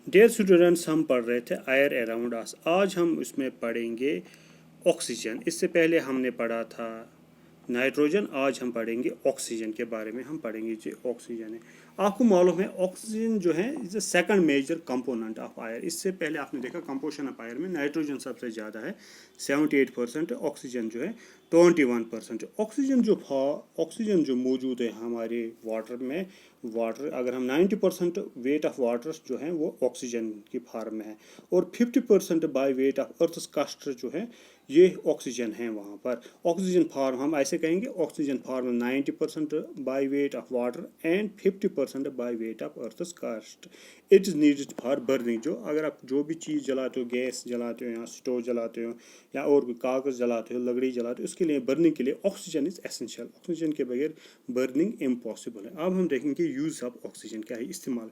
Dear students, हम पढ़ रहे थे एयर अराउंड अस। आज हम इसमें पढ़ेंगे ऑक्सीजन। इससे पहले हमने पढ़ा था नाइट्रोजन, आज हम पढ़ेंगे ऑक्सीजन के बारे में। हम पढ़ेंगे जो ऑक्सीजन है, आपको मालूम है ऑक्सीजन जो है is the second major component of air. इससे पहले आपने देखा कंपोजिशन ऑफ आयर में नाइट्रोजन सबसे ज़्यादा है 78%, ऑक्सीजन जो है 21%। ऑक्सीजन जो मौजूद है हमारे वाटर में, वाटर अगर हम 90% वेट ऑफ वाटर जो है वो ऑक्सीजन की फॉर्म में है, और 50% by weight of earth crust जो है ये ऑक्सीजन है। वहाँ पर ऑक्सीजन फॉर्म हम ऐसे कहेंगे, oxygen form 90% by weight of water and 50% by weight of earth crust. It is needed for burning. जो अगर आप जो भी चीज़ जलाते हो, गैस जलाते हो या स्टोव जलाते हो या और भी कागज़ जलाते हो, लकड़ी जलाते हो, उसके लिए बर्निंग के लिए ऑक्सीजन इज़ एसेंशियल। ऑक्सीजन के बगैर बर्निंग इम्पॉसिबल है। अब हम देखेंगे यूज़ ऑफ ऑक्सीजन क्या है, इस्तेमाल।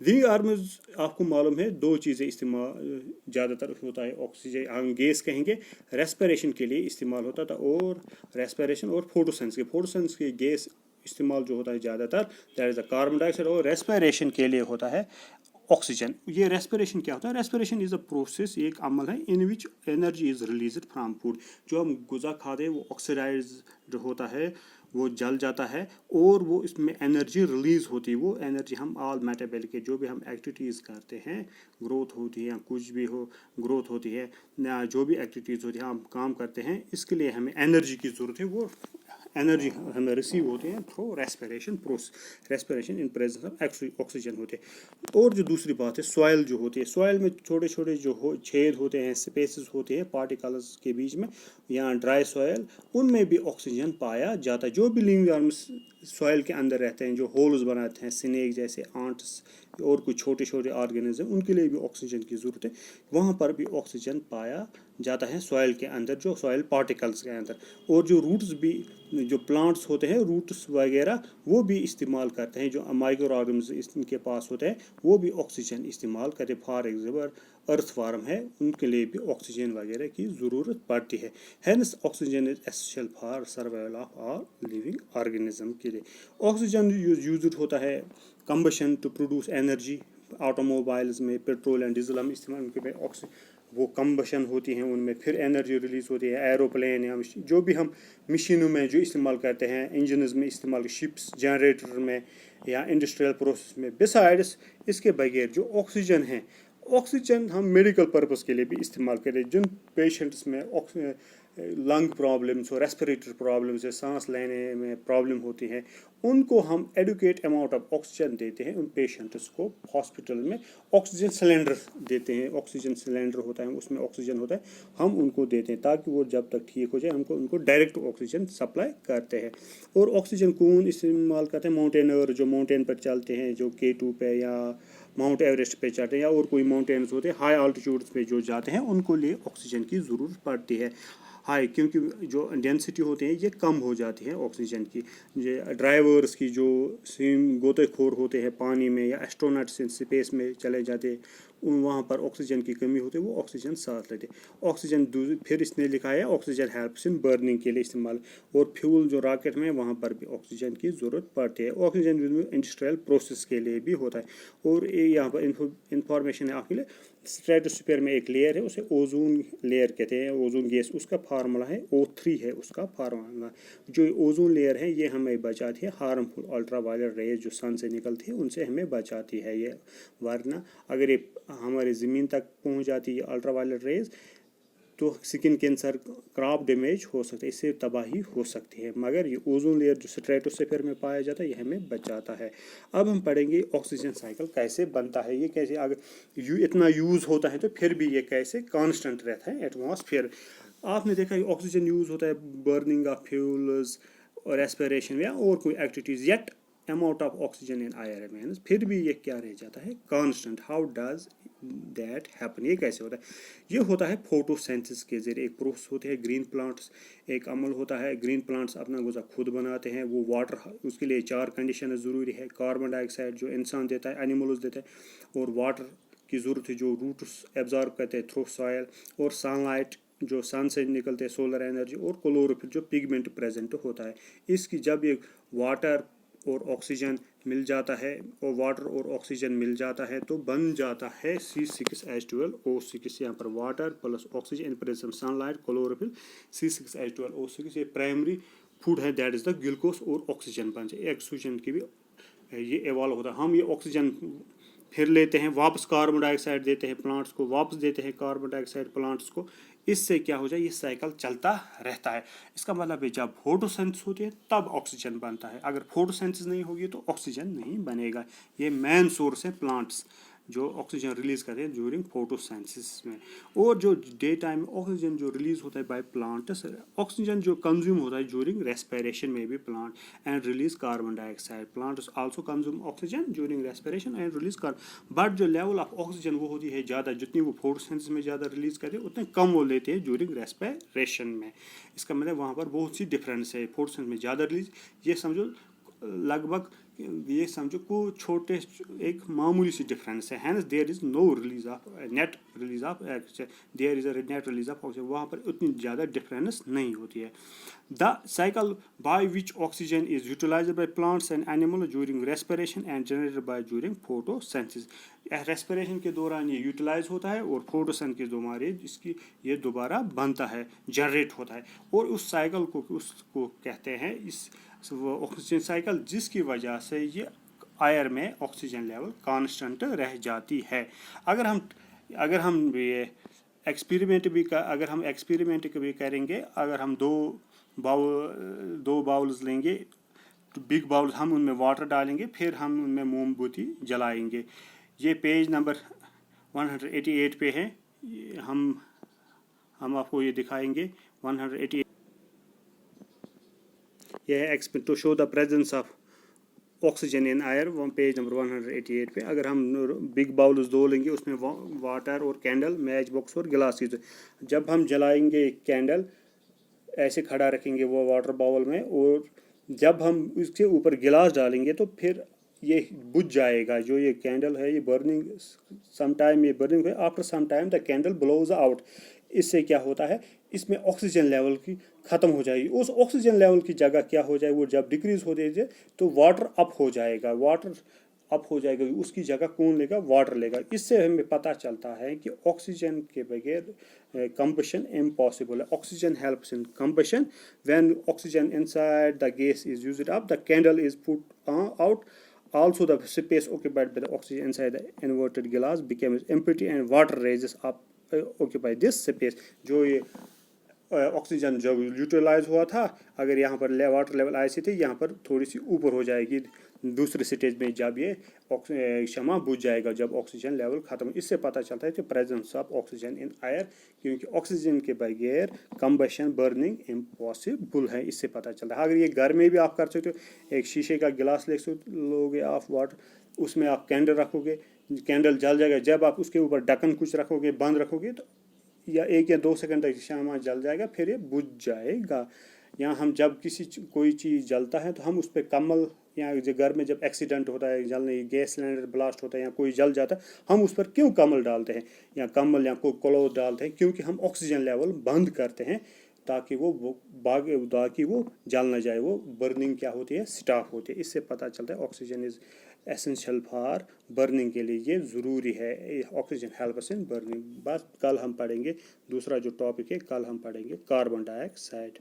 विंग आर्म्स आपको मालूम है दो चीज़ें इस्तेमाल ज़्यादातर होता है ऑक्सीजन, हम गैस कहेंगे, रेस्पिरेशन के लिए इस्तेमाल होता था, और रेस्पिरेशन और फोटोसेंस के गैस इस्तेमाल जो होता है ज़्यादातर that is the carbon dioxide, और रेस्पिरेशन के लिए होता है ऑक्सीजन। ये रेस्पिरेशन क्या होता है? रेस्पिरेशन इज़ अ प्रोसेस, एक अमल है in which energy is release from food. जो हम गुज़ा खाते हैं वो ऑक्सीडाइज जो होता है वो जल जाता है, और वो इसमें एनर्जी रिलीज़ होती है। वो एनर्जी हम ऑल मेटाबॉलिक के जो भी हम एक्टिविटीज़ करते हैं, ग्रोथ होती है या कुछ भी हो, ग्रोथ होती है या जो भी एक्टिविटीज़ होती है, हम काम करते हैं, इसके लिए हमें एनर्जी की ज़रूरत है। वो एनर्जी हमें रिसीव होती है through respiration process. Respiration in presence of actually oxygen होते हैं। और जो दूसरी बात है सॉइल जो होती है, सॉइल में छोटे छोटे जो छेद होते हैं, स्पेसेस होते हैं पार्टिकल्स के बीच में, या ड्राई सॉइल, उनमें भी ऑक्सीजन पाया जाता है। जो भी लिविंग आर्म्स सॉइल के अंदर रहते हैं, जो होल्स बनाते हैं, स्नेक जैसे, आंट्स और कुछ छोटे छोटे ऑर्गेनिज्म, उनके लिए भी ऑक्सीजन की ज़रूरत है। वहाँ पर भी ऑक्सीजन पाया जाता है सॉइल के अंदर, जो सॉइल पार्टिकल्स के अंदर। और जो रूट्स भी, जो प्लांट्स होते हैं, रूट्स वगैरह, वो भी इस्तेमाल करते हैं। जो माइक्रो ऑर्गेनिज्म इनके पास होते हैं वो भी ऑक्सीजन इस्तेमाल करते हैं। फॉर एग्जाम्पल अर्थ फार्म है, उनके लिए भी ऑक्सीजन वगैरह की ज़रूरत पड़ती है। Hence oxygen is essential for survival of all living organism के लिए। ऑक्सीजन यूज होता है combustion to produce energy. Automobiles में पेट्रोल एंड डीजल हम इस्तेमाल उनके वो कंबशन होती हैं, उनमें फिर एनर्जी रिलीज़ होती है। एरोप्लेन या जो भी हम मशीनों में जो इस्तेमाल करते हैं, इंजन्स में इस्तेमाल, शिप्स, जनरेटर में या इंडस्ट्रियल प्रोसेस में। बिसाइड्स इसके बगैर जो ऑक्सीजन है, ऑक्सीजन हम मेडिकल पर्पस के लिए भी इस्तेमाल करें। जिन पेशेंट्स में लंग प्रॉब्लम्स और रेस्पिरेटरी प्रॉब्लम्स है, सांस लेने में प्रॉब्लम होती है, उनको हम एडुकेट अमाउंट ऑफ ऑक्सीजन देते हैं। उन पेशेंट्स को हॉस्पिटल में ऑक्सीजन सिलेंडर देते हैं। ऑक्सीजन सिलेंडर होता है, उसमें ऑक्सीजन होता है, हम उनको देते हैं ताकि वो जब तक ठीक हो जाए हमको उनको डायरेक्ट ऑक्सीजन सप्लाई करते हैं। और ऑक्सीजन कौन इस्तेमाल करते हैं? माउंटेनर जो माउंटेन पर चलते हैं, जो K2 पे या माउंट एवरेस्ट पे चढ़ते हैं, या और कोई माउंटेन्स होते हैं हाई आल्टीट्यूड्स पे जो जाते हैं, उनको लिए ऑक्सीजन की ज़रूरत पड़ती है हाई, क्योंकि जो डेंसिटी होती है ये कम हो जाती है ऑक्सीजन की। ये ड्राइवर्स की जो गोतेखोर होते हैं पानी में, या एस्ट्रोनॉट्स स्पेस में चले जाते, वहाँ पर ऑक्सीजन की कमी होती है, वो ऑक्सीजन साथ लेते। ऑक्सीजन फिर इसने लिखा है ऑक्सीजन हेल्प्स इन बर्निंग के लिए इस्तेमाल। और फ्यूल जो रॉकेट में, वहाँ पर भी ऑक्सीजन की ज़रूरत पड़ती है। ऑक्सीजन इंडस्ट्रियल प्रोसेस के लिए भी होता है। और यहाँ पर इंफॉर्मेशन है आपके लिए, स्ट्रेटोस्फीयर में एक लेयर है, उसे ओजोन लेयर कहते हैं, ओजोन गैस, उसका फार्मूला है O3 है उसका फार्मूला। जो ओजोन लेयर है ये हमें बचाती है हार्मफुल अल्ट्रा वायलेट रेज जो सन से निकलती है, उनसे हमें बचाती है ये। वरना अगर ये हमारे ज़मीन तक पहुंच जाती है अल्ट्रा वायलेट रेज, तो स्किन कैंसर, क्रॉप डैमेज हो सकता है, इससे तबाही हो सकती है। मगर ये ओजोन लेयर जो स्ट्रेटोस्फीयर में पाया जाता है ये हमें बचाता है। अब हम पढ़ेंगे ऑक्सीजन साइकिल कैसे बनता है, ये कैसे अगर इतना यूज़ होता है तो फिर भी ये कैसे कांस्टेंट रहता है एटमॉस्फेयर। आपने देखा है ऑक्सीजन यूज़ होता है बर्निंग ऑफ फ्यूल्स और रेस्पिरेशन या और कोई activities, yet amount of oxygen in air remains, फिर भी ये क्या रह जाता है? Constant. How does that happen? ये कैसे होता है? ये होता है फोटोसिंथेसिस के जरिए। एक प्रोसेस होते हैं ग्रीन प्लांट्स, एक अमल होता है, ग्रीन प्लांट्स अपना गुज़ा खुद बनाते हैं। वो वाटर, उसके लिए 4 कंडीशन ज़रूरी है। कार्बन डाइऑक्साइड जो इंसान देता है, एनिमल्स देते हैं, और वाटर की ज़रूरत है जो रूट्स एब्जॉर्ब करते हैं थ्रू सॉयल, और सनलाइट जो सन से निकलते हैं, सोलर एनर्जी, और क्लोरोफिल जो पिगमेंट प्रेजेंट होता है। इसकी जब ये वाटर और ऑक्सीजन मिल जाता है और वाटर और ऑक्सीजन मिल जाता है तो बन जाता है C6H12O6। यहाँ पर water plus oxygen in presence sunlight chlorophyll C6H12O6 ये प्राइमरी फूड है, दैट इज द ग्लूकोज और ऑक्सीजन बन जाए। ऑक्सीजन की भी ये इवॉल्व होता है। हम ये ऑक्सीजन फिर लेते हैं, वापस कार्बन डाइऑक्साइड देते हैं प्लांट्स को, वापस देते हैं कार्बन डाइऑक्साइड प्लांट्स को। इससे क्या हो जाए, ये साइकिल चलता रहता है। इसका मतलब है जब फोटोसिंथेसिस होती है तब ऑक्सीजन बनता है, अगर फोटोसिंथेसिस नहीं होगी तो ऑक्सीजन नहीं बनेगा। ये मेन सोर्स है प्लांट्स जो ऑक्सीजन रिलीज करते हैं ड्यूरिंग फोटोसिंथेसिस में। और जो डे टाइम में ऑक्सीजन जो रिलीज होता है बाय प्लांट्स, ऑक्सीजन जो कंज्यूम होता है ड्यूरिंग रेस्पिरेशन में भी plant and release carbon dioxide. Plants also consume oxygen during respiration and release carbon, but जो लेवल ऑफ ऑक्सीजन वो होती है ज़्यादा, जितनी वो फोटोसिंथेसिस में ज़्यादा रिलीज करते हैं उतने कम वो लेते हैं ड्यूरिंग रेस्पिरेशन में। इसका मतलब वहाँ पर बहुत सी डिफरेंस है, फोटोसिंथेसिस में ज़्यादा रिलीज, ये समझो लगभग ये समझो को छोटे एक मामूली सी डिफरेंस है। Hence there is no release of net release of there is a net release of oxygen, वहाँ पर उतनी ज़्यादा डिफरेंस नहीं होती है। The cycle by which oxygen is utilised by plants and animal during respiration and generated by during photosynthesis. Respiration के दौरान ये यूटिलाइज होता है और फोटोसिंथेसिस के दौरान इसकी ये दोबारा बनता है, जनरेट होता है। और उस साइकिल को उसको कहते हैं इस ऑक्सीजन साइकिल, जिसकी वजह से ये एयर में ऑक्सीजन लेवल कांस्टेंट रह जाती है। अगर हम ये एक्सपेरिमेंट भी करेंगे, अगर हम दो बाउल्स लेंगे, तो बिग बाउल हम उनमें वाटर डालेंगे, फिर हम उनमें मोमबत्ती जलाएंगे। ये पेज नंबर 188 पे है, हम आपको ये दिखाएंगे 188। यह है to show the presence of oxygen in air, page number 188 पे। अगर हम बिग बाउल्स दो लेंगे, उसमें वाटर और कैंडल, मैच बॉक्स और गिलास की, जब हम जलाएंगे कैंडल ऐसे खड़ा रखेंगे वो वाटर बाउल में, और जब हम उसके ऊपर गिलास डालेंगे तो फिर ये बुझ जाएगा। जो ये कैंडल है ये बर्निंग है, after some time the candle blows out. इससे क्या होता है, इसमें ऑक्सीजन लेवल की ख़त्म हो जाएगी। उस ऑक्सीजन लेवल की जगह क्या हो जाए, वो जब डिक्रीज हो जाए तो वाटर अप हो जाएगा, उसकी जगह कौन लेगा, वाटर लेगा। इससे हमें पता चलता है कि ऑक्सीजन के बगैर कंबशन इम्पॉसिबल है। Oxygen helps in combustion. When oxygen inside the gas is used up, the candle is put out. Also, the space occupied by the oxygen inside the inverted glass becomes empty and water rises up occupy this space। जो ये oxygen जब utilise हुआ था, अगर यहाँ पर water level ऐसी थी, यहाँ पर थोड़ी सी ऊपर हो जाएगी दूसरे स्टेज में जब ये क्षमा बुझ जाएगा, जब ऑक्सीजन लेवल खत्म। इससे पता चलता है कि presence of oxygen in air, क्योंकि ऑक्सीजन के बगैर कंबशन बर्निंग इम्पॉसिबल है। इससे पता चलता है। अगर ये घर में भी आप कर सकते हो, एक शीशे का गिलास लोगे आप वाटर, उसमें आप कैंडल रखोगे, कैंडल जल जाएगा। जब आप उसके ऊपर ढक्कन कुछ रखोगे, बंद रखोगे, तो या 1 या 2 सेकंड तक शामा जल जाएगा, फिर ये बुझ जाएगा। या हम जब कोई चीज़ जलता है तो हम उस पर कमल, या जो घर में जब एक्सीडेंट होता है, जलने गैस सिलेंडर ब्लास्ट होता है या कोई जल जाता है, हम उस पर क्यों कमल डालते हैं या कमल या कोई क्लोथ डालते हैं, क्योंकि हम ऑक्सीजन लेवल बंद करते हैं ताकि वो जल ना जाए, वो बर्निंग क्या होती है, स्टॉप होती है। इससे पता चलता है oxygen is essential for burning, के लिए ये ज़रूरी है। Oxygen helps in burning. बस कल हम पढ़ेंगे दूसरा जो टॉपिक है, कल हम पढ़ेंगे कार्बन डाइऑक्साइड।